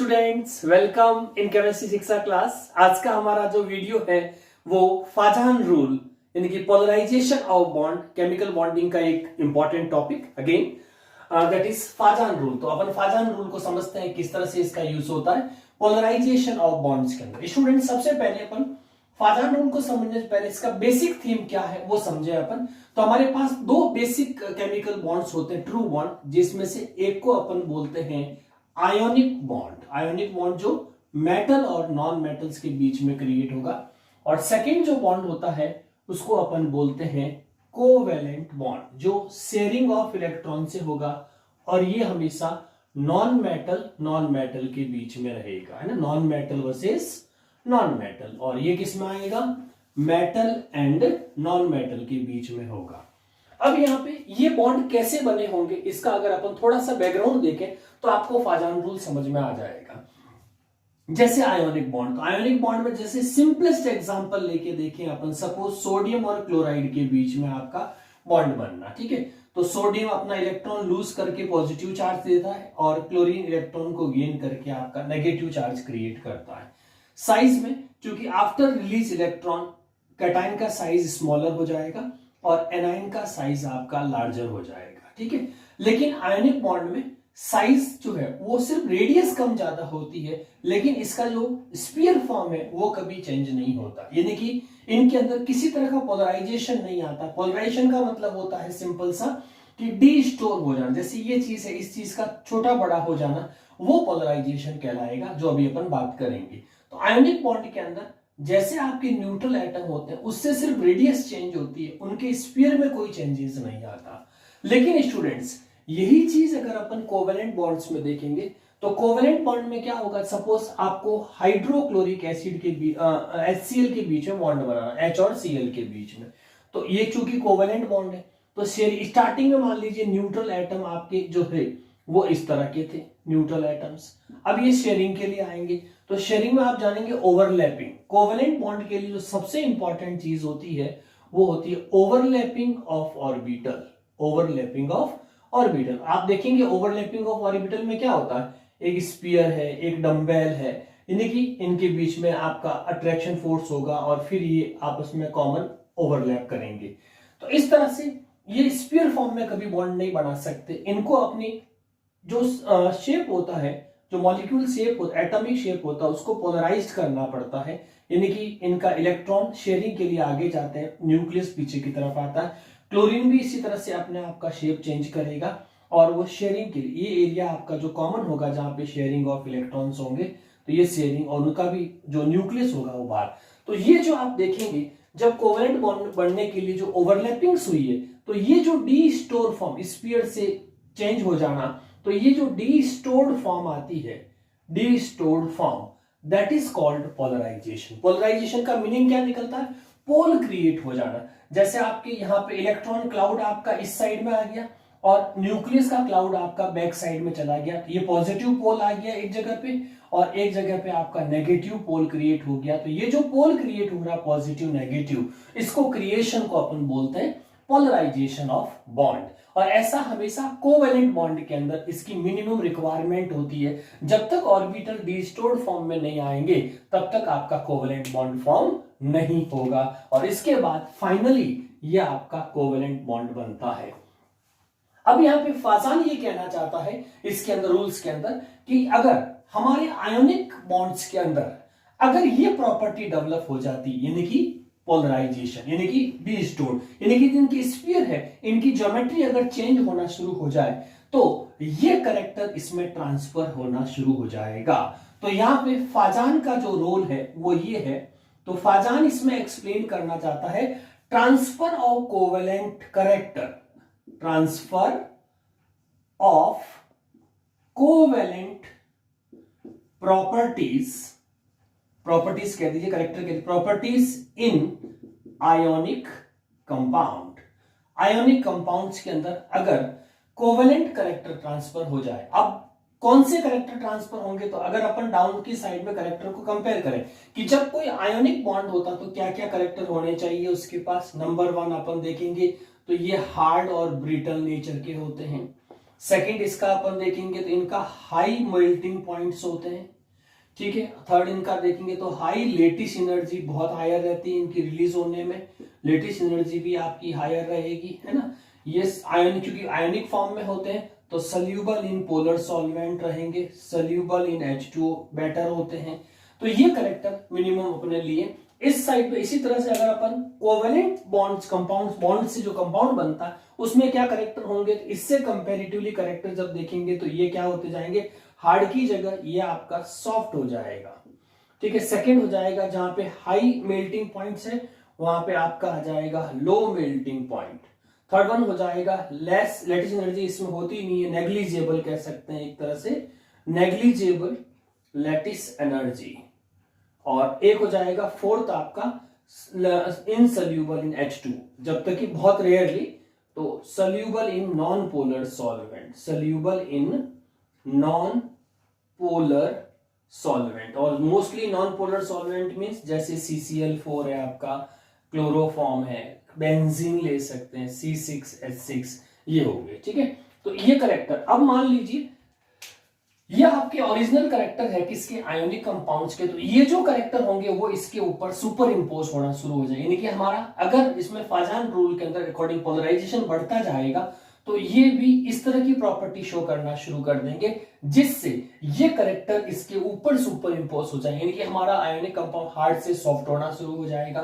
Students, welcome in chemistry शिक्षा class. आज का हमारा जो वीडियो है वो फाजान रूल यानी कि polarisation of bond, chemical bonding का एक important topic again that is Fajans rule. तो अपन फाजान रूल को समझते हैं किस तरह से इसका यूज होता है पोलराइजेशन ऑफ बॉन्ड्स के अंदर। स्टूडेंट, सबसे पहले अपन फाजान रूल को समझने से पहले इसका बेसिक थीम क्या है वो समझे अपन। तो हमारे पास दो बेसिक केमिकल बॉन्ड्स होते हैं, ट्रू बॉन्ड, जिसमें से एक को अपन बोलते हैं आयोनिक बॉन्ड। आयोनिक बॉन्ड जो मेटल और नॉन मेटल्स के बीच में क्रिएट होगा। और सेकेंड जो बॉन्ड होता है उसको अपन बोलते हैं कोवेलेंट बॉन्ड, जो शेयरिंग ऑफ इलेक्ट्रॉन से होगा और ये हमेशा नॉन मेटल के बीच में रहेगा, है ना। Non metal versus non metal, और ये किस में आएगा, मेटल एंड नॉन मेटल के बीच में होगा। अब यहाँ पे ये बॉन्ड कैसे बने होंगे इसका अगर अपन थोड़ा सा बैकग्राउंड देखें तो आपको फाजान रूल समझ में आ जाएगा। जैसे आयोनिक बॉन्ड, तो आयोनिक बॉन्ड में जैसे सिंपलेस्ट एग्जांपल लेके देखें अपन, सपोज सोडियम और क्लोराइड के बीच में आपका बॉन्ड बनना, ठीक है। तो सोडियम अपना इलेक्ट्रॉन लूज करके पॉजिटिव चार्ज देता है और क्लोरीन इलेक्ट्रॉन को गेन करके आपका नेगेटिव चार्ज क्रिएट करता है। साइज में चूंकि आफ्टर रिलीज इलेक्ट्रॉन कैटायन का साइज स्मॉलर हो जाएगा और एनायन का साइज आपका लार्जर हो जाएगा, ठीक है। लेकिन आयोनिक बॉन्ड में साइज जो है वो सिर्फ रेडियस कम ज्यादा होती है, लेकिन इसका जो स्फीयर फॉर्म है वो कभी चेंज नहीं होता, यानी कि इनके अंदर किसी तरह का पोलराइजेशन नहीं आता। पोलराइजेशन का मतलब होता है सिंपल सा कि डी स्टोर हो जाना, जैसे ये चीज है इस चीज का छोटा बड़ा हो जाना, वो पोलराइजेशन कहलाएगा, जो अभी अपन बात करेंगे। तो आयोनिक बॉन्ड के अंदर जैसे आपके न्यूट्रल एटम होते हैं उससे सिर्फ रेडियस चेंज होती है, उनके स्फीयर में कोई चेंजेस नहीं आता। लेकिन स्टूडेंट्स, यही चीज अगर अपन कोवेलेंट बॉन्ड्स में देखेंगे तो कोवेलेंट बॉन्ड में क्या होगा, सपोज आपको हाइड्रोक्लोरिक एसिड के HCl के बीच में बॉन्ड बनाना, H और Cl के बीच में। तो ये चूंकि कोवेलेंट बॉन्ड है तो स्टार्टिंग में मान लीजिए न्यूट्रल एटम आपके जो है वो इस तरह के थे न्यूट्रल एटम्स। अब ये शेयरिंग के लिए आएंगे तो शेयरिंग में आप जानेंगे ओवरलैपिंग। कोवेलेंट बॉन्ड के लिए जो सबसे इंपॉर्टेंट चीज होती है वो होती है overlapping of orbital. Overlapping of orbital आप देखेंगे, ओवरलैपिंग ऑफ ऑर्बिटल में क्या होता है, एक स्फीयर है, एक डंबेल है, यानी कि इनके बीच में आपका अट्रैक्शन फोर्स होगा और फिर ये आपस में कॉमन ओवरलैप करेंगे। तो इस तरह से ये स्फीयर फॉर्म में कभी बॉन्ड नहीं बना सकते। इनको अपनी जो शेप होता है, जो मॉलिक्यूल शेप होता है, एटॉमिक शेप होता है, उसको पोलराइज्ड करना पड़ता है, यानी कि इनका इलेक्ट्रॉन शेयरिंग के लिए आगे जाते हैं, न्यूक्लियस पीछे की तरफ आता है। क्लोरीन भी इसी तरह से अपने आप का शेप चेंज करेगा और वो शेयरिंग के लिए ये एरिया आपका जो कॉमन होगा जहां पे शेयरिंग ऑफ इलेक्ट्रॉन्स होंगे, तो ये शेयरिंग और उनका भी जो न्यूक्लियस होगा वो बाहर। तो ये जो आप देखेंगे जब कोवेलेंट बॉन्ड बनने के लिए जो ओवरलैपिंग्स हुई है, तो ये जो डी स्टोर फॉर्म स्फीयर से चेंज हो जाना, तो ये जो डी स्टोर्ड फॉर्म आती है, D stored form, that is called polarization. Polarization का मीनिंग क्या निकलता है, पोल क्रिएट हो जाना। जैसे आपके यहाँ पे इलेक्ट्रॉन क्लाउड आपका इस साइड में आ गया और न्यूक्लियस का क्लाउड आपका बैक साइड में चला गया, ये पॉजिटिव पोल आ गया एक जगह पे और एक जगह पे आपका नेगेटिव पोल क्रिएट हो गया। तो ये जो पोल क्रिएट हो रहा है पॉजिटिव नेगेटिव, इसको क्रिएशन को अपन बोलते हैं पोलराइजेशन ऑफ बॉन्ड। और ऐसा हमेशा कोवेलेंट बॉन्ड के अंदर इसकी मिनिमम रिक्वायरमेंट होती है। जब तक ऑर्बिटल डिस्टोर्ड फॉर्म में नहीं आएंगे तब तक आपका कोवेलेंट बॉन्ड फॉर्म नहीं होगा और इसके बाद फाइनली ये आपका कोवेलेंट बॉन्ड बनता है। अब यहाँ पे फाजान ये कहना चाहता है इसके अंदर रूल्स के अंदर कि अगर हमारे आयोनिक बॉन्ड्स के अंदर अगर ये प्रॉपर्टी डेवलप हो जाती, यानी कि पोलराइजेशन, यानी कि डी स्टोर्ड, यानी कि जिनकी स्फीयर है इनकी ज्योमेट्री अगर चेंज होना शुरू हो जाए तो ये कैरेक्टर इसमें ट्रांसफर होना शुरू हो जाएगा। तो यहाँ पे फाजान का जो रोल है वो ये है। तो फाजान इसमें एक्सप्लेन करना चाहता है transfer of covalent character, transfer of covalent properties, properties कह दीजिए, करेक्टर कह दीजिए, प्रॉपर्टीज इन आयोनिक कंपाउंड। आयोनिक कंपाउंड्स के अंदर अगर कोवेलेंट करेक्टर ट्रांसफर हो जाए, अब कौन से करेक्टर ट्रांसफर होंगे, तो अगर अपन डाउन की साइड में करेक्टर को कंपेयर करें कि जब कोई आयोनिक बॉन्ड होता तो क्या क्या करेक्टर होने चाहिए उसके पास, नंबर 1 अपन देखेंगे तो ये हार्ड और ब्रिटल नेचर के होते हैं। सेकंड इसका अपन देखेंगे तो इनका हाई मेल्टिंग पॉइंट्स होते हैं, ठीक है। थर्ड इनका देखेंगे तो हाई लेटिस एनर्जी बहुत हायर रहती है इनकी रिलीज होने में, लेटिस एनर्जी भी आपकी हायर रहेगी, है ना। ये आयन क्योंकि आयनिक फॉर्म में होते हैं तो सल्यूबल इन पोलर सॉल्वेंट रहेंगे, सल्यूबल इन H2O बेटर होते हैं। तो ये करेक्टर मिनिमम अपने लिए। इस साइड पे इसी तरह से अगर अपन कोवेलेंट बॉन्ड्स कंपाउंड बॉन्ड से जो कंपाउंड बनता है उसमें क्या करेक्टर होंगे, इससे कंपैरेटिवली करेक्टर जब देखेंगे तो ये क्या होते जाएंगे, हार्ड की जगह ये आपका सॉफ्ट हो जाएगा, ठीक है। सेकंड हो जाएगा जहां पे हाई मेल्टिंग पॉइंट्स है वहां पे आपका आ जाएगा low melting point. Third one हो जाएगा लेस लेटिस एनर्जी इसमें होती नहीं है, नेग्लिजिबल कह सकते हैं एक तरह से, नेग्लिजिबल लेटिस एनर्जी। और एक हो जाएगा फोर्थ आपका इनसोल्यूबल इन H2, जब तक कि बहुत रेयरली तो soluble in non polar solvent, soluble in non polar solvent. और mostly non polar solvent means जैसे CCl4 है आपका, क्लोरोफॉर्म है, बेंजीन ले सकते हैं C6H6, ये हो गए, ठीक है। तो ये करेक्टर, अब मान लीजिए ये आपके ओरिजिनल करेक्टर है किसके, आयोनिक कंपाउंड्स के, तो ये जो करेक्टर होंगे वो इसके ऊपर सुपर इंपोज होना शुरू हो जाएगा। यानी कि हमारा अगर इसमें फाजान रूल के अंदर अकॉर्डिंग पोलराइजेशन बढ़ता जाएगा तो ये भी इस तरह की प्रॉपर्टी शो करना शुरू कर देंगे जिससे ये करेक्टर इसके ऊपर सुपर इंपोज हो जाएंगे। यानी कि हमारा आयोनिक कंपाउंड हार्ड से सॉफ्ट होना शुरू हो जाएगा,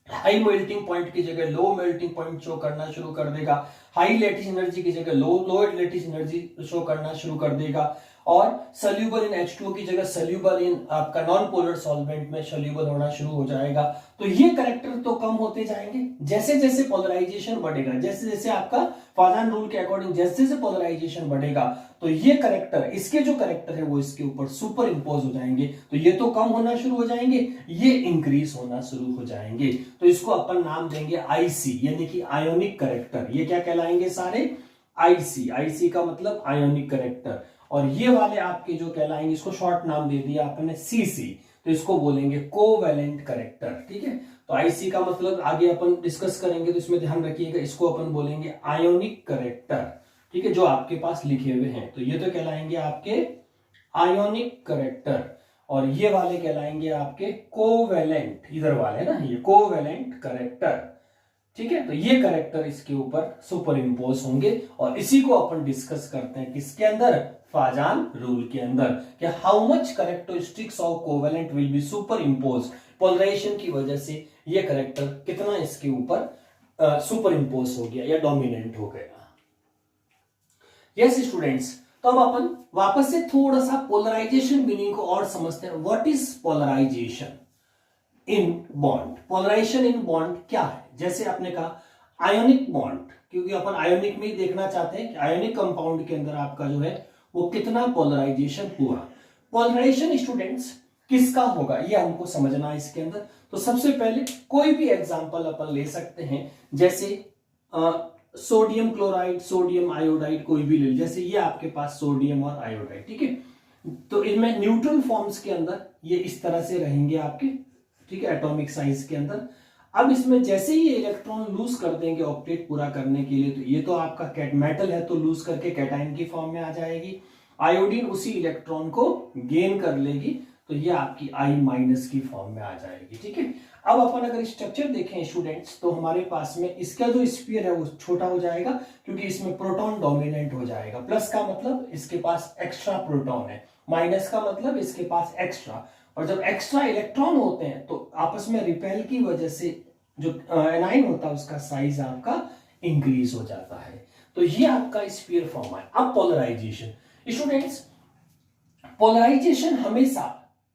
हाई मेल्टिंग पॉइंट की जगह लो मेल्टिंग पॉइंट शो करना शुरू कर देगा, हाई लेटिस एनर्जी की जगह लो लेटिस एनर्जी शो करना शुरू कर देगा, और सोल्यूबल इन H2O की जगह सोल्यूबल इन आपका नॉन पोलर सॉल्वेंट में सोल्यूबल होना शुरू हो जाएगा। तो ये करेक्टर तो कम होते जाएंगे जैसे जैसे पोलराइजेशन बढ़ेगा, जैसे जैसे आपका फाजान रूल के अकॉर्डिंग जैसे जैसे पोलराइजेशन बढ़ेगा तो ये करेक्टर, इसके जो करेक्टर है वो इसके ऊपर सुपर इंपोज हो जाएंगे। तो ये तो कम होना शुरू हो जाएंगे, ये इंक्रीज होना शुरू हो जाएंगे। तो इसको अपन नाम देंगे IC, यानी कि आयोनिक करेक्टर। ये क्या कहलाएंगे सारे, IC का मतलब आयोनिक करेक्टर। और ये वाले आपके जो कहलाएंगे, इसको शॉर्ट नाम दे दिया आपने CC, तो इसको बोलेंगे कोवेलेंट करेक्टर, ठीक है। तो IC का मतलब आगे अपन डिस्कस करेंगे तो इसमें ध्यान रखिएगा, इसको अपन बोलेंगे आयोनिक करेक्टर, ठीक है, जो आपके पास लिखे हुए हैं। तो ये तो कहलाएंगे आपके आयोनिक करेक्टर और ये वाले कहलाएंगे आपके कोवेलेंट, इधर वाले ना, ये कोवेलेंट करेक्टर, ठीक है। तो ये करेक्टर इसके ऊपर सुपर इंपोज होंगे और इसी को अपन डिस्कस करते हैं किसके अंदर, फाजान रूल के अंदर, कि how much characteristics of covalent will be superimpose, polarization की वजह से ये करेक्टर कितना इसके ऊपर सुपर इंपोज हो गया या डोमिनेंट हो गया। यस स्टूडेंट्स, तो अब अपन वापस से थोड़ा सा पोलराइजेशन मीनिंग को और समझते हैं। What is polarization in bond, polarization in bond क्या है। जैसे आपने कहा आयोनिक बॉन्ड, क्योंकि अपन आयोनिक में देखना चाहते हैं कि आयोनिक कंपाउंड के अंदर आपका जो है वो कितना पोलराइजेशन हुआ। पोलराइजेशन स्टूडेंट्स किसका होगा ये हमको समझना है इसके अंदर। तो सबसे पहले कोई भी एग्जांपल अपन ले सकते हैं, जैसे सोडियम क्लोराइड, सोडियम आयोडाइड, कोई भी ले लीजिए। जैसे ये आपके पास सोडियम और आयोडाइड, ठीक है। तो इनमें न्यूट्रल फॉर्म्स के अंदर ये इस तरह से रहेंगे आपके, ठीक है, एटॉमिक साइज के अंदर। अब इसमें जैसे ही इलेक्ट्रॉन लूज कर देंगे ऑक्टेट पूरा करने के लिए, तो ये तो आपका मेटल है तो लूज करके कैटाइन की फॉर्म में आ जाएगी। आयोडीन उसी इलेक्ट्रॉन को गेन कर लेगी तो ये आपकी I- की फॉर्म में आ जाएगी, ठीक है। अब अपन अगर स्ट्रक्चर देखें स्टूडेंट्स, तो हमारे पास में इसका जो स्फीयर है वो छोटा हो जाएगा क्योंकि इसमें प्रोटॉन डोमिनेंट हो जाएगा। प्लस का मतलब इसके पास एक्स्ट्रा प्रोटॉन है, माइनस का मतलब इसके पास एक्स्ट्रा, और जब एक्स्ट्रा इलेक्ट्रॉन होते हैं तो आपस में रिपेल की वजह से जो एनाइन होता है उसका साइज आपका इंक्रीज हो जाता है। तो ये आपका स्फीयर फॉर्म है। अब पोलराइजेशन स्टूडेंट्स, पोलराइजेशन हमेशा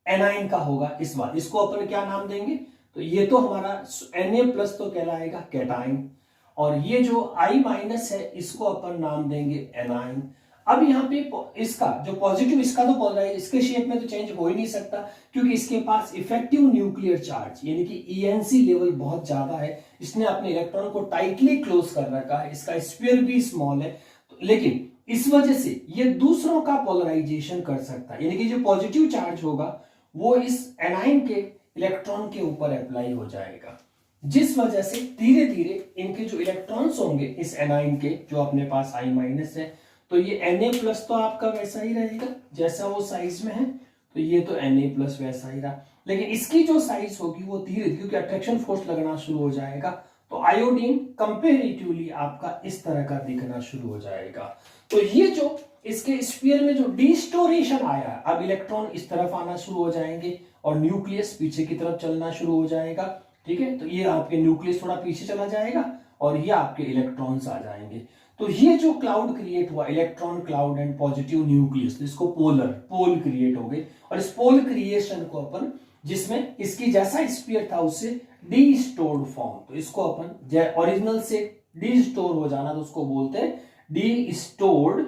एनाइन का होगा। इस बार इसको अपन क्या नाम देंगे, तो ये तो हमारा Na+ तो कहलाएगा कैटाइन, और ये जो I- है इसको अपन नाम देंगे एनाइन। अब यहाँ पे इसका जो पॉजिटिव, इसका तो पोलराइज, इसके शेप में तो चेंज हो ही नहीं सकता क्योंकि इसके पास इफेक्टिव न्यूक्लियर चार्ज यानी कि ENC लेवल बहुत ज्यादा है। इसने अपने इलेक्ट्रॉन को टाइटली क्लोज कर रखा है, इसका स्फीयर भी स्मॉल है, लेकिन इस वजह से ये दूसरों का पोलराइजेशन कर सकता है। यानी कि जो पॉजिटिव चार्ज होगा वो इस एनाइन के इलेक्ट्रॉन के ऊपर अप्लाई हो जाएगा, जिस वजह से धीरे धीरे इनके जो इलेक्ट्रॉन्स होंगे इस एनाइन के, जो अपने पास I- है, तो ये Na+ तो आपका वैसा ही रहेगा जैसा वो साइज में है, तो ये तो Na+ वैसा ही रहा, लेकिन इसकी जो साइज होगी वो धीरे, क्योंकि अट्रैक्शन फोर्स लगना शुरू हो जाएगा, तो आयोडीन कंपेरेटिवली आपका इस तरह का दिखना शुरू हो जाएगा। तो ये जो इसके स्फीयर में जो डिस्टोरेशन आया, अब इलेक्ट्रॉन इस तरफ आना शुरू हो जाएंगे और न्यूक्लियस पीछे की तरफ चलना शुरू हो जाएगा, ठीक है। तो ये आपके न्यूक्लियस थोड़ा पीछे चला जाएगा और ये आपके इलेक्ट्रॉन्स आ जाएंगे। तो ये जो क्लाउड क्रिएट हुआ, electron cloud and positive nucleus, इसको पोल क्रिएट हो गए, और इस पोल क्रिएशन को अपन, जिसमें इसकी जैसा स्फीयर था उससे डिस्टोर्ड फॉर्म, तो इसको अपन ओरिजिनल से डिस्टोर हो जाना, तो उसको बोलते हैं डिस्टोर्ड,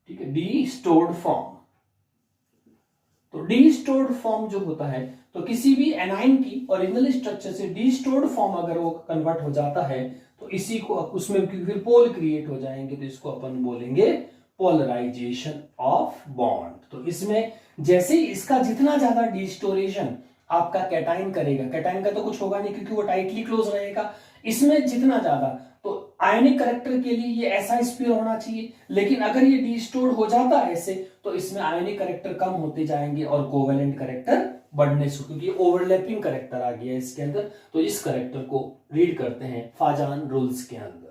ठीक है, डिस्टोर्ड फॉर्म। तो डिस्टोर्ड फॉर्म जो होता है, तो किसी भी एनाइन की ओरिजिनल स्ट्रक्चर से डिस्टोर्ड फॉर्म अगर वो कन्वर्ट हो जाता है, तो इसी को उसमें फिर पोल क्रिएट हो जाएंगे, तो इसको अपन बोलेंगे पोलराइजेशन ऑफ बॉन्ड। तो इसमें जैसे ही इसका जितना ज्यादा डिस्टोरेशन आपका कैटाइन करेगा, कैटाइन का तो कुछ होगा नहीं क्योंकि वो टाइटली क्लोज रहेगा, इसमें जितना ज्यादा, तो आयनिक करैक्टर के लिए ये ऐसा स्फीयर होना चाहिए, लेकिन अगर ये डिस्टोर्ड हो जाता है ऐसे, तो इसमें आयनिक करैक्टर कम होते जाएंगे और कोवेलेंट करैक्टर बढ़ने से, क्योंकि ओवरलैपिंग करैक्टर आ गया है इसके अंदर। तो इस करैक्टर को रीड करते हैं फाजान रूल्स के अंदर।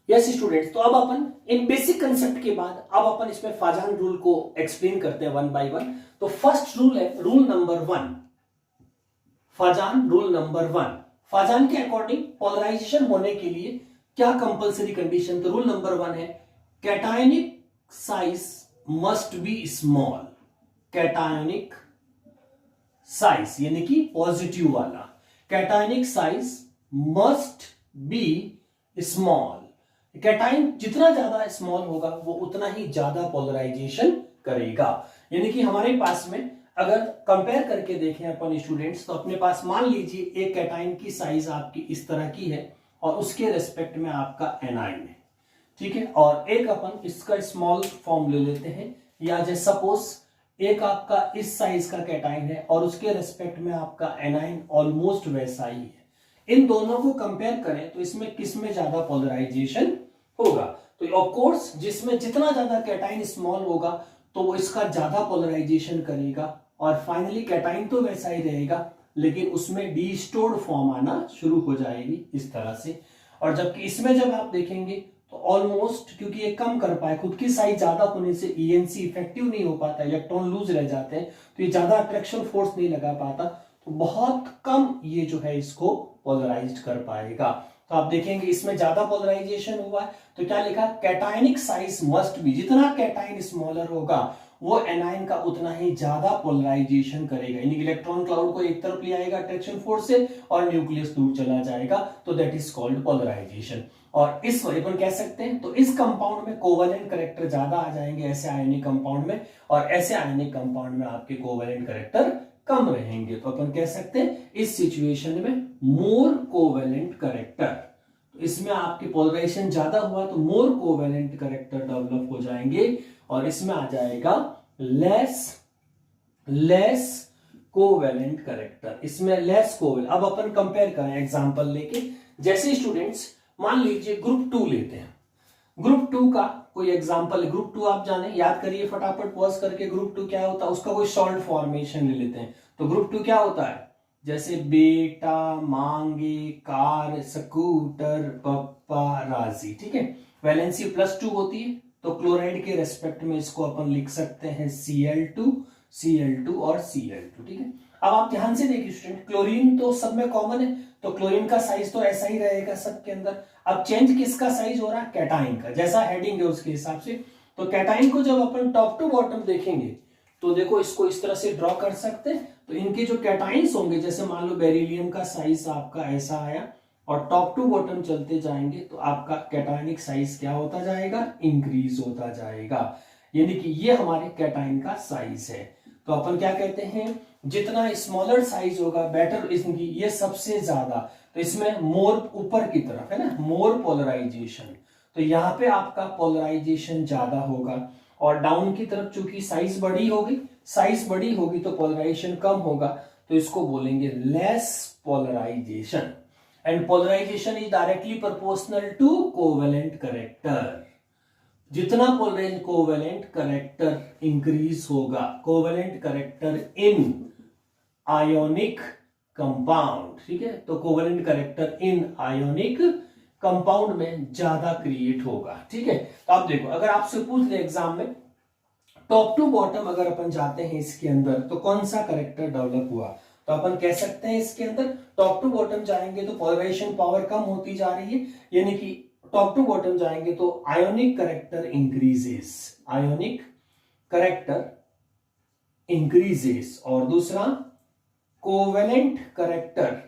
यस स्टूडेंट्स, तो अब अपन इन बेसिक कंसेप्ट के बाद अब अपन इसमें फाजान रूल को एक्सप्लेन करते हैं वन बाय वन। तो फर्स्ट रूल है रूल नंबर 1, फाजान रूल नंबर 1। फाजान के अकॉर्डिंग पोलराइजेशन होने के लिए क्या कंपलसरी कंडीशन, तो रूल नंबर 1 है cationic size must be small. Cationic size यानी कि पॉजिटिव वाला, cationic size must be small. Cation जितना ज्यादा स्मॉल होगा वो उतना ही ज्यादा पोलराइजेशन करेगा। यानी कि हमारे पास में अगर कंपेयर करके देखें अपन स्टूडेंट्स, तो अपने पास मान लीजिए एक कैटाइन की साइज आपकी इस तरह की है और उसके रेस्पेक्ट में आपका एनाइन है, ठीक है, और एक अपन इसका स्मॉल फॉर्म ले लेते हैं, या जैसे सपोज एक आपका इस साइज का कैटाइन है और उसके रेस्पेक्ट में आपका एनाइन ऑलमोस्ट वैसा ही है। इन दोनों को कंपेयर करें तो इसमें किस में ज्यादा पोलराइजेशन होगा, तो ऑफ कोर्स जिसमें जितना ज्यादा कैटाइन स्मॉल होगा तो वो इसका ज्यादा पोलराइजेशन करेगा, और फाइनली कैटाइन तो वैसा ही रहेगा लेकिन उसमें डिस्टोर्ड फॉर्म आना शुरू हो जाएगी इस तरह से। और जबकि इसमें जब आप देखेंगे तो ऑलमोस्ट, क्योंकि ये कम कर पाए, खुद की साइज ज्यादा होने से ईएनसी इफेक्टिव नहीं हो पाता, इलेक्ट्रॉन लूज रह जाते हैं, तो ये ज्यादा अट्रैक्शन फोर्स नहीं लगा पाता, तो बहुत कम ये जो है इसको पोलराइज्ड कर पाएगा। तो आप देखेंगे इसमें ज्यादा पोलराइजेशन हुआ है, तो क्या लिखा, कैटायनिक साइज मस्ट बी, जितना कैटाइन स्मॉलर होगा वो एनाइन का उतना ही ज्यादा पोलराइजेशन करेगा, यानी इलेक्ट्रॉन क्लाउड को एक तरफ ले आएगा अट्रैक्शन फोर्स से और न्यूक्लियस दूर चला जाएगा, तो दैट इज कॉल्ड पोलराइजेशन। और इस अपन कह सकते हैं, तो इस कंपाउंड में कोवेलेंट करैक्टर ज्यादा आ जाएंगे ऐसे आयनिक कंपाउंड में, और ऐसे आयनिक कंपाउंड में आपके कोवेलेंट करैक्टर कम रहेंगे, तो अपन कह सकते हैं इस सिचुएशन में मोर कोवेलेंट करैक्टर। तो इसमें आपकी पोलराइजेशन ज्यादा हुआ तो मोर कोवेलेंट करैक्टर डेवलप हो जाएंगे, और इसमें आ जाएगा लेस कोवेलेंट करैक्टर, इसमें लेस कोवेलेंट। अब अपन कंपेयर करें एग्जांपल लेके, जैसे स्टूडेंट्स मान लीजिए ग्रुप 2 लेते हैं, ग्रुप 2 का कोई एग्जांपल, ग्रुप 2 आप जाने, याद करिए फटाफट पॉज करके, ग्रुप 2 क्या होता है, उसका कोई शॉर्ट फॉर्मेशन ले लेते हैं। तो ग्रुप 2 क्या होता है, जैसे बेटा, मांगे, कार, स्कूटर, पप्पा, राजी, ठीक है। वैलेंसी +2 होती है, तो क्लोराइड के रेस्पेक्ट में इसको अपन लिख सकते हैं Cl2 और Cl2, ठीक है। अब आप ध्यान से देखिए स्टूडेंट, क्लोरीन तो सब में कॉमन है, तो क्लोरीन का साइज तो ऐसा ही रहेगा सबके अंदर। अब चेंज किसका साइज हो रहा है, कैटाइन का, जैसा हेडिंग है उसके हिसाब से। तो कैटाइन को जब अपन टॉप टू बॉटम देखेंगे तो देखो इसको इस तरह से ड्रॉ कर सकते हैं, तो इनके जो कैटाइन्स होंगे, जैसे मान लो बेरिलियम का साइज आपका ऐसा आया और टॉप टू बॉटम चलते जाएंगे तो आपका कैटायनिक साइज क्या होता जाएगा, इंक्रीज होता जाएगा। यानी कि ये हमारे कैटाइन का साइज है। तो अपन क्या कहते हैं, जितना स्मॉलर साइज होगा बेटर, इसकी ये सबसे ज्यादा, तो इसमें मोर ऊपर की तरफ है ना, मोर पोलराइजेशन, तो यहाँ पे आपका पोलराइजेशन ज्यादा होगा, और डाउन की तरफ चूंकि साइज बड़ी होगी तो पोलराइजेशन कम होगा, तो इसको बोलेंगे less polarization. And polarization is directly proportional to covalent character. जितना पोलराइज कोवेलेंट करेक्टर इंक्रीज होगा, covalent character in ionic compound, ठीक है, तो covalent character in ionic compound में ज्यादा क्रिएट होगा, ठीक है। तो आप देखो, अगर आपसे पूछ ले एग्जाम में टॉप टू बॉटम अगर अपन जाते हैं इसके अंदर तो कौन सा करेक्टर डेवलप हुआ, तो अपन कह सकते हैं इसके अंदर टॉप टू बॉटम जाएंगे तो पोलराइजेशन पावर कम होती जा रही है, यानी कि टॉप टू बॉटम जाएंगे तो ionic character increases, ionic character increases, और दूसरा कोवेलेंट करेक्टर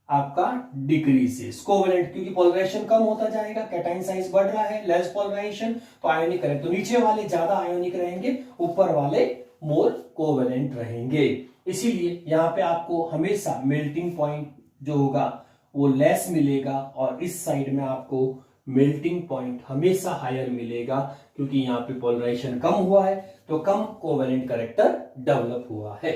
आपका डिक्रीजेस, कोवेलेंट क्योंकि पोलराइजेशन कम होता जाएगा, कैटाइन साइज बढ़ रहा है, लेस पोलराइजेशन, तो आयोनिक करेक्टर, तो नीचे वाले ज्यादा आयोनिक रहेंगे, ऊपर वाले मोर कोवेलेंट रहेंगे। इसीलिए यहां पे आपको हमेशा मेल्टिंग पॉइंट जो होगा वो लेस मिलेगा और इस साइड में आपको मेल्टिंग पॉइंट हमेशा हायर मिलेगा, क्योंकि यहां पे पोलराइजेशन कम हुआ है तो कम कोवेलेंट करेक्टर डेवलप हुआ है।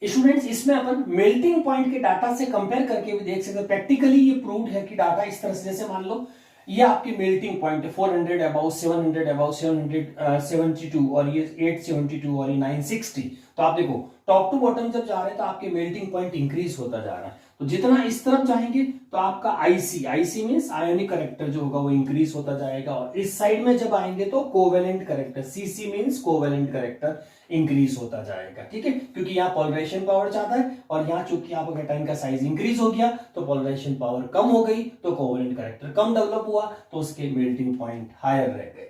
स्टूडेंट्स, इसमें अपन मेल्टिंग पॉइंट के डाटा से कंपेयर करके भी देख सकते हैं, प्रैक्टिकली ये प्रूव्ड है कि डाटा इस तरह से, जैसे मान लो ये आपकी मेल्टिंग पॉइंट है 400 अबाउ 700 अबाउ 772 और ये 872 और ये 960, तो आप देखो टॉप टू बॉटम जब जा रहे हैं तो आपके मेल्टिंग पॉइंट इंक्रीज होता जा रहा है, तो जितना इस तरफ जाएंगे तो आपका आईसी मींस आयोनिक करेक्टर जो होगा वो इंक्रीज होता जाएगा, और इस साइड में जब आएंगे तो covalent character, CC means covalent character increase होता जाएगा, ठीक है, क्योंकि यहाँ पोलराइजेशन पावर ज्यादा है और यहाँ चूंकि आपका कैटाइन का साइज इंक्रीज हो गया तो पोलराइजेशन पावर कम हो गई, तो कोवेलेंट करेक्टर कम डेवलप हुआ तो उसके मेल्टिंग पॉइंट हायर रह गए।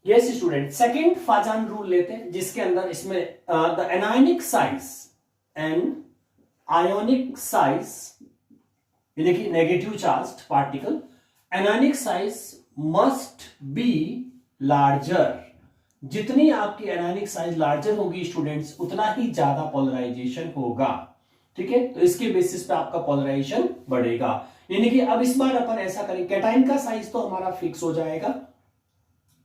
यस स्टूडेंट, सेकंड फाजान रूल लेते हैं जिसके अंदर इसमें the anionic size and ionic size, यानी कि negative charged particle, anionic size must be larger, जितनी आपकी एनायनिक साइज लार्जर होगी स्टूडेंट्स उतना ही ज्यादा पोलराइजेशन होगा, ठीक है, तो इसके बेसिस पे आपका पोलराइजेशन बढ़ेगा। यानी कि अब इस बार अपन ऐसा करें, कैटाइन का साइज तो हमारा फिक्स हो जाएगा,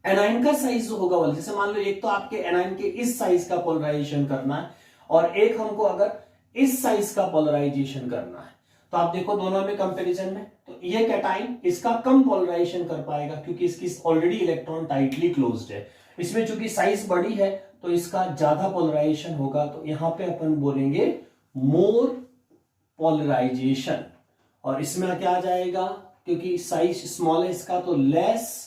एनायन का साइज जो होगा वाला, जैसे मान लो एक तो आपके एनायन के इस साइज का पोलराइजेशन करना है और एक हमको अगर इस साइज का पोलराइजेशन करना है, तो आप देखो दोनों में कंपैरिजन में, तो ये कैटाइन इसका कम पोलराइजेशन कर पाएगा क्योंकि इसकी ऑलरेडी इलेक्ट्रॉन टाइटली क्लोज्ड है, इसमें चूंकि साइज बड़ी है तो इसका ज्यादा पोलराइजेशन होगा, तो यहां पे अपन बोलेंगे मोर पोलराइजेशन, और इसमें क्या आ जाएगा क्योंकि साइज स्मॉल है इसका तो लेस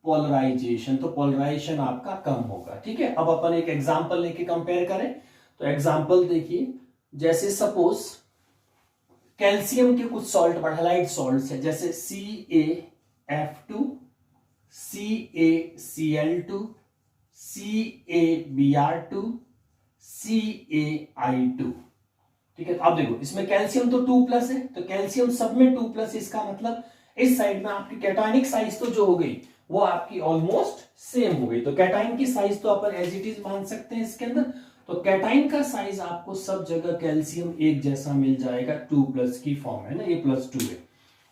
पोलराइजेशन, तो पोलराइजेशन आपका कम होगा, ठीक है। अब अपन एक एग्जांपल लेके कंपेयर करें, तो एग्जांपल देखिए, जैसे सपोज कैल्शियम के कुछ सॉल्ट हाइलाइट सॉल्ट्स है, जैसे CaF2, CaCl2, CaBr2, CaI2, ठीक है। अब देखो इसमें कैल्शियम तो 2+ है, तो कैल्शियम सब में 2+, इसका मतलब इस साइड में आपकी कैटायनिक साइज तो जो हो गई वो आपकी ऑलमोस्ट सेम हो गई, तो कैटाइन की साइज तो अपन एज इट इज मान सकते हैं इसके अंदर, तो कैटाइन का साइज आपको सब जगह कैल्शियम एक जैसा मिल जाएगा, 2+ की फॉर्म है ना, ये +2 है।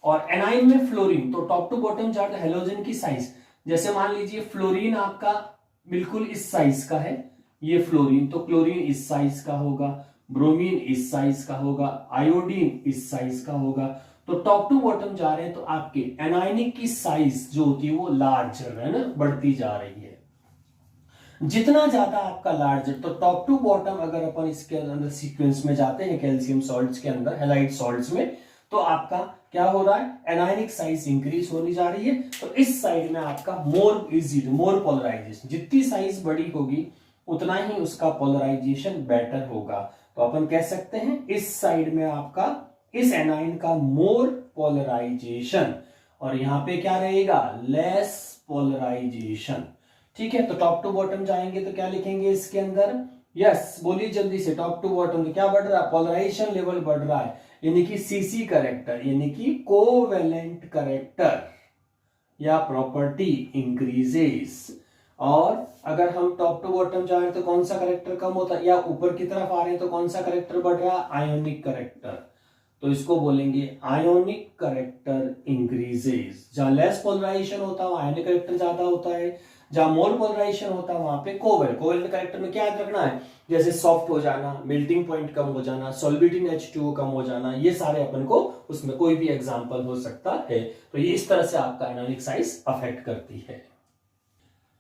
और एनाइन में फ्लोरीन, तो top to bottom chart halogen की साइज, जैसे मान लीजिए फ्लोरीन आपका बिल्कुल इस साइज का है, ये फ्लोरीन, तो क्लोरीन इस साइज का होगा, ब्रोमीन इस साइज का होगा, आयोडीन इस साइज का होगा, तो टॉप टू बॉटम जा रहे हैं तो आपके एनायनिक की साइज जो होती है वो लार्जर है ना, बढ़ती जा रही है, जितना ज्यादा आपका लार्जर, तो टॉप टू बॉटम अगर अपन इसके अंदर सीक्वेंस में जाते हैं कैल्शियम सॉल्ट्स के अंदर हैलाइड सॉल्ट्स में, तो आपका क्या हो रहा है, एनायनिक साइज इंक्रीज होनी जा रही है, तो इस साइड में आपका मोर इजी मोर पोलराइजेशन, जितनी साइज बड़ी होगी उतना ही उसका पोलराइजेशन बेटर होगा, तो अपन कह सकते हैं इस साइड में आपका इस एनाइन का मोर पोलराइजेशन और यहां पे क्या रहेगा, लेस पोलराइजेशन, ठीक है। तो टॉप टू बॉटम जाएंगे तो क्या लिखेंगे इसके अंदर, यस बोलिए जल्दी से, टॉप टू बॉटम तो क्या बढ़ रहा है, पोलराइजेशन लेवल बढ़ रहा है, यानी कि सीसी करेक्टर यानी कि कोवेलेंट करेक्टर या प्रॉपर्टी इंक्रीजेस, और अगर हम टॉप टू बॉटम जा रहे हैं तो कौन सा करेक्टर कम होता है, या ऊपर की तरफ आ रहे हैं तो कौन सा करेक्टर बढ़ रहा है, आयोनिक करेक्टर, तो इसको बोलेंगे आयोनिक करेक्टर इंक्रीजेस, जहां लेस पोलराइजेशन होता है आयोनिक करेक्टर ज्यादा होता है, जहां मोर पोलराइजेशन होता है वहां पे कोवेलेंट। कोवेलेंट कैरेक्टर में क्या याद रखना है, जैसे सॉफ्ट हो जाना, मेल्टिंग पॉइंट कम हो जाना, सॉल्बिलिटी इन H2O कम हो जाना, ये सारे अपन को उसमें कोई भी एग्जांपल हो सकता है। तो ये इस तरह से आपका आयोनिक साइज अफेक्ट करती है।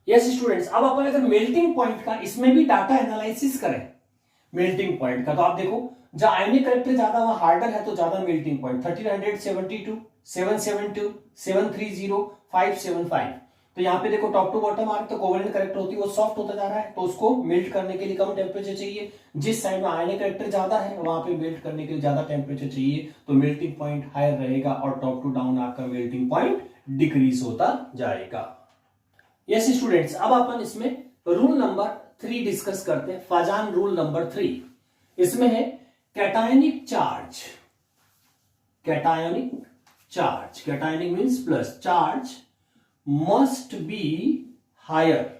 यस स्टूडेंट्स, अब अपन अगर मेल्टिंग पॉइंट का इसमें भी डाटा एनालिसिस करें मेल्टिंग पॉइंट का, तो आप देखो जहां आयोनिक कैरेक्टर ज्यादा वहां हार्डर है तो ज्यादा मेल्टिंग पॉइंट 1372, 772, 730, 575। तो यहाँ पे देखो टॉप टू बॉटम आर्क तो कोवेलेंट कैरेक्टर होती है वो सॉफ्ट होता जा रहा है, तो उसको मेल्ट करने के लिए कम टेम्परेचर चाहिए। जिस साइड में आयोनिक कैरेक्टर ज्यादा है वहां पे मेल्ट करने के लिए ज्यादा टेम्परेचर चाहिए, तो मेल्टिंग पॉइंट हायर रहेगा और टॉप टू डाउन आपका मेल्टिंग पॉइंट डिक्रीज होता जाएगा। यस स्टूडेंट्स, अब अपन इसमें रूल नंबर 3 डिस्कस करते हैं, फाजान रूल नंबर 3। इसमें है cationic charge. Cationic charge, cationic means plus, charge must be higher.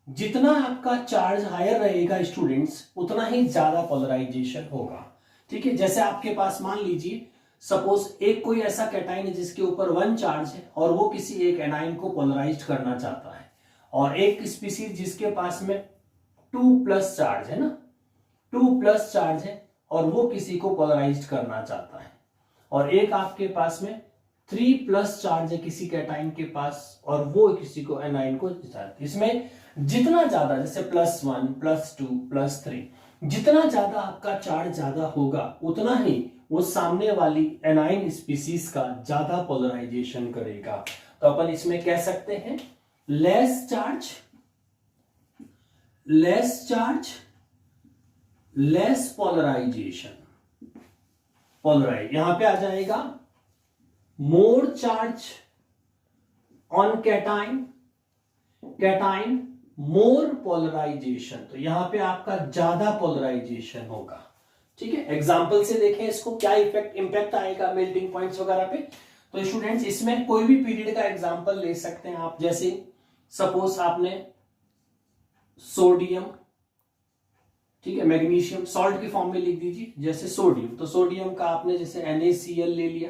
जितना आपका चार्ज हायर रहेगा स्टूडेंट्स उतना ही ज्यादा पोलराइजेशन होगा। ठीक है, जैसे आपके पास मान लीजिए सपोज एक कोई ऐसा कैटाइन है जिसके ऊपर 1 चार्ज है और वो किसी एक एनाइन को पोलराइज करना चाहता है, और एक स्पीसीज जिसके पास में 2+ चार्ज है ना, 2+ चार्ज है और वो किसी को पोलराइज करना चाहता है, और एक आपके पास में 3+ चार्ज है किसी कैटाइन के पास और वो किसी को एनाइन को चाहता है। इसमें जितना ज्यादा, जैसे +1, +2, +3, जितना ज्यादा आपका चार्ज ज्यादा होगा उतना ही वो सामने वाली एनाइन स्पीसीज का ज्यादा पोलराइजेशन करेगा। तो अपन इसमें कह सकते हैं less charge, less polarization. Polarize यहां पे आ जाएगा more charge on cation, cation more polarization, तो यहां पे आपका ज्यादा पोलराइजेशन होगा। ठीक है, एग्जांपल से देखें इसको क्या इंपैक्ट आएगा मेल्टिंग पॉइंट्स वगैरह पे। तो स्टूडेंट्स इसमें कोई भी पीरियड का एग्जांपल ले सकते हैं आप, जैसे सपोज आपने सोडियम, ठीक है, मैग्नीशियम सॉल्ट की फॉर्म में लिख दीजिए, जैसे सोडियम, तो सोडियम का आपने जैसे NaCl ले लिया,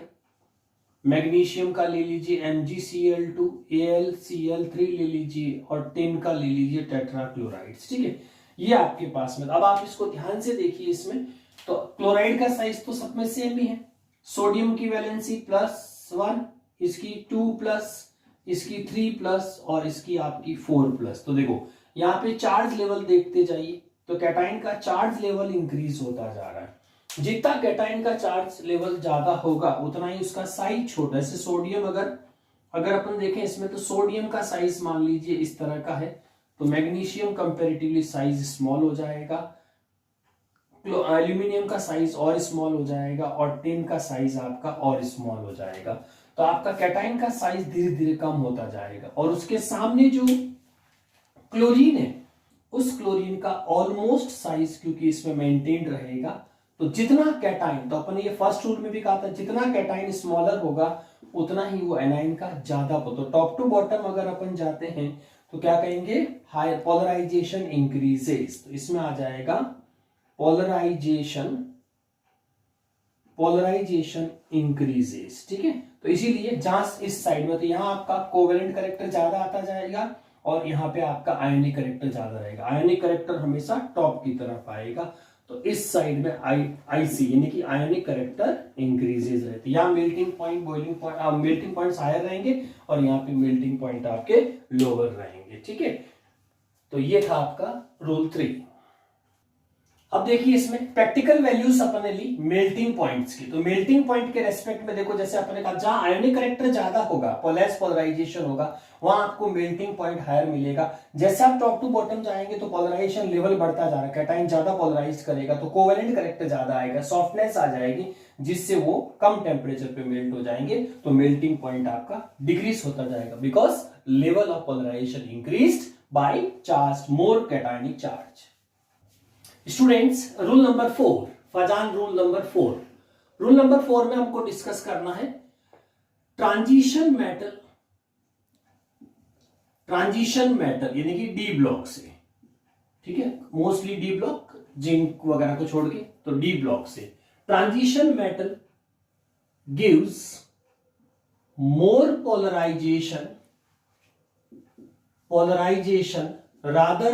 मैग्नीशियम का ले लीजिए MgCl2, AlCl3 ले लीजिए और टिन का ले लीजिए टेट्राक्लोराइड्स। ठीक है, ये आपके पास में। अब आप इसको ध्यान से देखिए, इसमें तो क्लोराइड का साइज तो सब में सेम ही है। सोडियम की वैलेंसी +1, इसकी 2+, इसकी 3+ और इसकी आपकी 4+। तो देखो यहाँ पे चार्ज लेवल देखते जाइए, तो कैटाइन का चार्ज लेवल इंक्रीज होता जा रहा है। जितना कैटाइन का चार्ज लेवल ज्यादा होगा उतना ही उसका साइज छोटा है। जैसे सोडियम अगर अपन देखें इसमें, तो सोडियम का साइज मान लीजिए इस तरह का है, तो मैग्नीशियम कंपैरेटिवली साइज स्मॉल हो जाएगा, एल्यूमिनियम का साइज और स्मॉल हो जाएगा और टिन का साइज आपका और स्मॉल हो जाएगा। तो आपका कैटाइन का साइज धीरे धीरे कम होता जाएगा, और उसके सामने जो क्लोरीन है उस क्लोरीन का ऑलमोस्ट साइज क्योंकि इसमें मेंटेन रहेगा, तो जितना कैटाइन, तो अपन ये फर्स्ट रूल में भी कहा था, जितना कैटाइन स्मॉलर होगा उतना ही वो एनाइन का ज्यादा हो। तो टॉप टू बॉटम अगर अपन जाते हैं तो क्या कहेंगे, हायर पोलराइजेशन इंक्रीजेस। तो इसमें आ जाएगा पोलराइजेशन इंक्रीजेस। ठीक है, तो इसीलिए जहां इस साइड में, तो यहां आपका कोवेलेंट कैरेक्टर ज्यादा आता जाएगा और यहाँ पे आपका आयोनिक कैरेक्टर ज्यादा रहेगा। आयोनिक कैरेक्टर हमेशा टॉप की तरफ आएगा, तो इस साइड में आईसी यानी कि आयोनिक कैरेक्टर इंक्रीजेस रहते हैं। यहाँ melting point, boiling point, melting points higher रहेंगे और यहाँ पे मेल्टिंग पॉइंट आपके लोअर रहेंगे। ठीक है, तो ये था आपका रूल 3। अब देखिए इसमें प्रैक्टिकल वैल्यूज अपने ली मेल्टिंग पॉइंट्स की। तो मेल्टिंग पॉइंट के रेस्पेक्ट में देखो, जैसे अपने कहा जहां आयोनिक कैरेक्टर ज्यादा होगा, लेस पोलराइजेशन होगा, वहां आपको मेल्टिंग पॉइंट हायर मिलेगा। जैसे आप टॉप टू बॉटम जाएंगे तो पोलराइजेशन लेवल बढ़ता जा रहा है, कैटाइन ज्यादा पोलराइज करेगा तो कोवेलेंट कैरेक्टर ज्यादा आएगा, सॉफ्टनेस आ जाएगी जिससे वो कम टेम्परेचर पे मेल्ट हो जाएंगे, तो मेल्टिंग पॉइंट आपका डिक्रीज होता जाएगा because level of polarisation increased by charge, more cationic charge. Students, rule number 4, Fajans rule number 4। Rule number 4 में हमको डिस्कस करना है ट्रांजिशन मेटल यानी कि डी ब्लॉक से। ठीक है, मोस्टली डी ब्लॉक, जिंक वगैरह को छोड़ के, तो डी ब्लॉक से transition metal gives more polarization polarization rather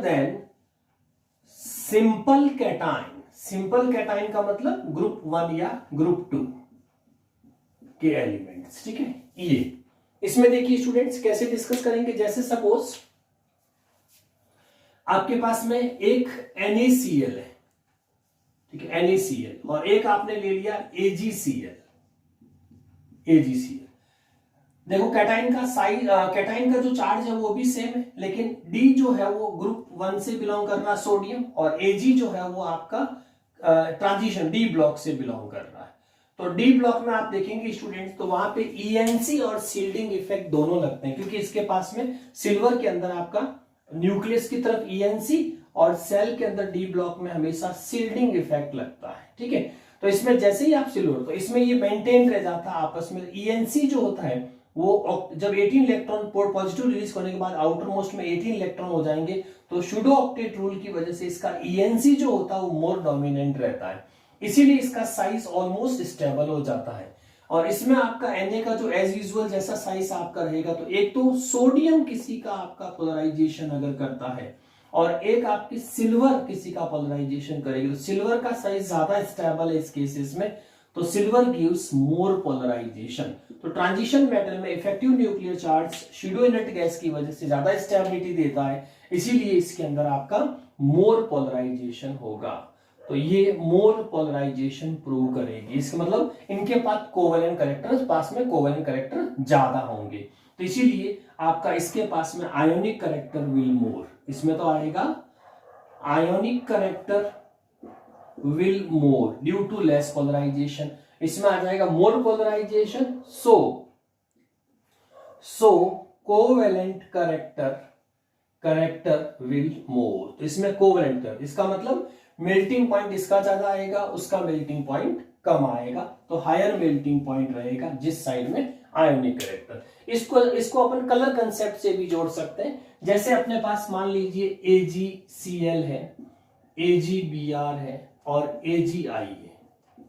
than simple cation. Simple cation का मतलब ग्रुप 1 या ग्रुप 2 के एलिमेंट्स, ठीक है। ये इसमें देखिए स्टूडेंट्स कैसे डिस्कस करेंगे, जैसे सपोज आपके पास में एक NaCl है, ठीक है, NaCl, और एक आपने ले लिया AgCl। देखो कैटाइन का साइज, कैटाइन का जो चार्ज है वो भी सेम है, लेकिन D जो है वो ग्रुप 1 से बिलोंग कर रहा है सोडियम, और Ag जो है वो आपका ट्रांजिशन D ब्लॉक से बिलोंग कर रहा है। तो D ब्लॉक में आप देखेंगे स्टूडेंट्स तो वहां पे ENC और सील्डिंग इफेक्ट दोनों लगते हैं, क्योंकि इसके पास में सिल्वर के अंदर आपका न्यूक्लियस की तरफ ENC और सेल के अंदर D ब्लॉक में हमेशा सील्डिंग इफेक्ट लगता है, ठीक है। तो इसमें जैसे ही आप सिल्वर, तो इसमें ये मेंटेन रह जाता है आपस में। ENC जो होता है वो जब 18 इलेक्ट्रॉन पॉजिटिव रिलीज करने के बाद आउटर मोस्ट में 18 इलेक्ट्रॉन हो जाएंगे, तो सूडो ऑक्टेट रूल की वजह से इसका ENC जो होता है वो मोर डोमिनेंट रहता है, इसीलिए इसका साइज ऑलमोस्ट स्टेबल हो जाता है। और इसमें आपका Na का जो एज यूजुअल जैसा साइज आपका रहेगा, तो एक तो सोडियम किसी का आपका पोलराइजेशन अगर करता है और एक आपकी सिल्वर किसी का पोलराइजेशन करेगी, तो सिल्वर का साइज ज्यादा स्टेबल है इस केसेस में, तो सिल्वर गिव्स मोर पोलराइजेशन। तो ट्रांजिशन मेटल में effective nuclear charge pseudo inert gas की वजह से ज्यादा स्टेबिलिटी देता है, इसीलिए इसके अंदर आपका मोर पोलराइजेशन होगा। तो ये मोर पोलराइजेशन प्रूव करेगी, इसका मतलब इनके पास कोवेलेंट कैरेक्टर्स, पास में कोवेलेंट कैरेक्टर ज्यादा होंगे, तो इसीलिए आपका इसके पास में आयोनिक कैरेक्टर विल मोर, इसमें तो आएगा ionic character will more due to less polarization, इसमें आ जाएगा more polarization, so covalent character will more। तो इसमें कोवेलेंट कर, इसका मतलब मेल्टिंग पॉइंट इसका ज्यादा आएगा, उसका मेल्टिंग पॉइंट कम आएगा, तो हायर मेल्टिंग पॉइंट रहेगा जिस साइड में आयोनिक कैरेक्टर। इसको अपन कलर कंसेप्ट से भी जोड़ सकते हैं, जैसे अपने पास मान लीजिए AgCl है, AgBr है और AgI है,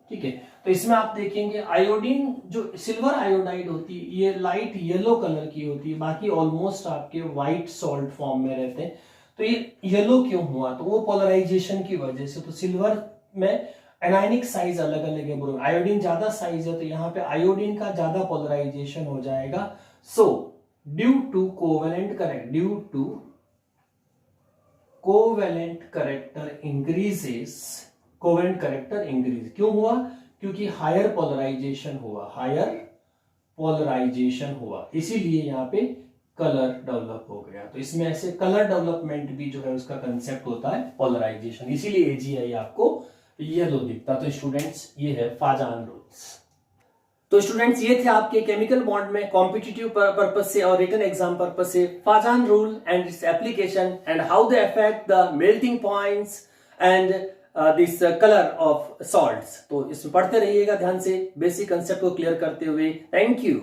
ठीक है। तो इसमें आप देखेंगे आयोडीन जो सिल्वर आयोडाइड होती है ये लाइट येलो कलर की होती है, बाकी ऑलमोस्ट आपके व्हाइट सॉल्ट फॉर्म में रहते हैं। तो ये येलो क्यों हुआ, तो वो पोलराइजेशन की वजह से। तो सिल्वर में एनायनिक साइज अलग अलग है, आयोडीन ज्यादा साइज है, तो यहाँ पे आयोडीन का ज्यादा पोलराइजेशन हो जाएगा। So due to covalent character increases, covalent character increase क्यों हुआ, क्योंकि हायर पोलराइजेशन हुआ, इसीलिए यहाँ पे कलर डेवलप हो गया। तो इसमें ऐसे कलर डेवलपमेंट भी जो है उसका कंसेप्ट होता है पोलराइजेशन, इसीलिए AgI आपको येलो दिखता। तो स्टूडेंट्स ये है फाजान रूल्स। तो स्टूडेंट्स ये थे आपके केमिकल बॉन्ड में कॉम्पिटिटिव पर्पस से और रिटन एग्जाम पर्पस से Fajans rule and its application and how they affect the melting points and this colour of salts. तो इसमें पढ़ते रहिएगा ध्यान से, बेसिक कंसेप्ट को क्लियर करते हुए। Thank you.